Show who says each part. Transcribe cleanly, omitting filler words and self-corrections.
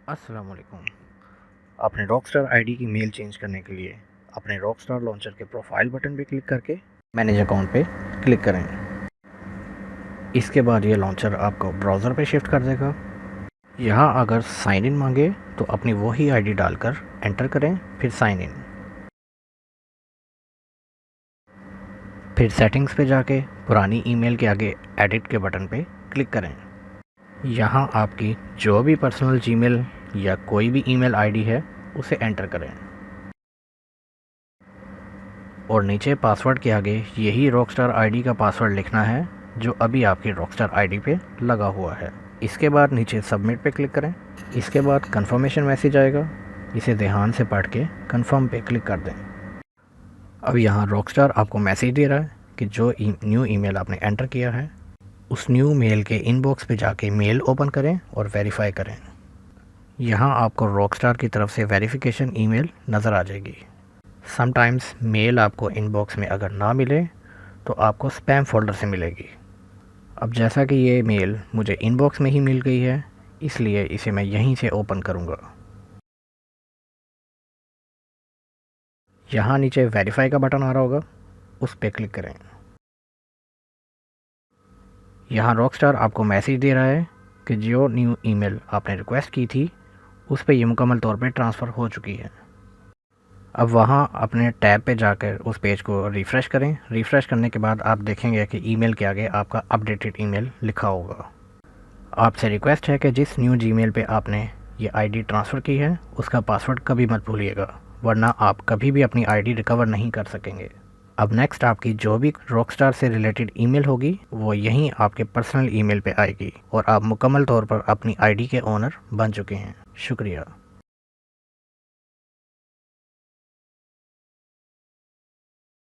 Speaker 1: अस्सलाम वालेकुम। अपने रॉकस्टार आईडी की मेल चेंज करने के लिए अपने रॉकस्टार लॉन्चर के प्रोफाइल बटन पे क्लिक करके मैनेज अकाउंट पे क्लिक करें। इसके बाद ये लॉन्चर आपको ब्राउज़र पे शिफ्ट कर देगा। यहाँ अगर साइन इन मांगे तो अपनी वही आईडी डालकर एंटर करें, फिर साइन इन। फिर सेटिंग्स पे जाके पुरानी ईमेल के आगे एडिट के बटन पे क्लिक करें। यहाँ आपकी जो भी पर्सनल जीमेल या कोई भी ईमेल आईडी है उसे एंटर करें और नीचे पासवर्ड के आगे यही रॉकस्टार आईडी का पासवर्ड लिखना है जो अभी आपकी रॉकस्टार आईडी पे लगा हुआ है। इसके बाद नीचे सबमिट पे क्लिक करें। इसके बाद कंफर्मेशन मैसेज आएगा, इसे ध्यान से पढ़ के कंफर्म पे क्लिक कर दें। अब यहाँ रॉकस्टार आपको मैसेज दे रहा है कि जो न्यू ईमेल आपने एंटर किया है उस न्यू मेल के इनबॉक्स पे जाके मेल ओपन करें और वेरीफाई करें। यहाँ आपको रॉकस्टार की तरफ से वेरिफिकेशन ईमेल नज़र आ जाएगी। समटाइम्स मेल आपको इनबॉक्स में अगर ना मिले तो आपको स्पैम फ़ोल्डर से मिलेगी। अब जैसा कि ये मेल मुझे इनबॉक्स में ही मिल गई है, इसलिए इसे मैं यहीं से ओपन करूँगा। यहाँ नीचे वेरीफाई का बटन आ रहा होगा, उस पर क्लिक करें। यहाँ रॉकस्टार आपको मैसेज दे रहा है कि जो न्यू ईमेल आपने रिक्वेस्ट की थी उस पर यह मुकम्मल तौर पे ट्रांसफ़र हो चुकी है। अब वहाँ अपने टैब पे जाकर उस पेज को रिफ़्रेश करें। रिफ़्रेश करने के बाद आप देखेंगे कि ईमेल के आगे आपका अपडेटेड ईमेल लिखा होगा। आपसे रिक्वेस्ट है कि जिस न्यू जीमेल पे आपने ये आईडी ट्रांसफ़र की है उसका पासवर्ड कभी मत भूलिएगा, वरना आप कभी भी अपनी आईडी रिकवर नहीं कर सकेंगे। अब नेक्स्ट आपकी जो भी रॉकस्टार से रिलेटेड ईमेल होगी वो यहीं आपके पर्सनल ईमेल पे आएगी और आप मुकम्मल तौर पर अपनी आईडी के ओनर बन चुके हैं। शुक्रिया।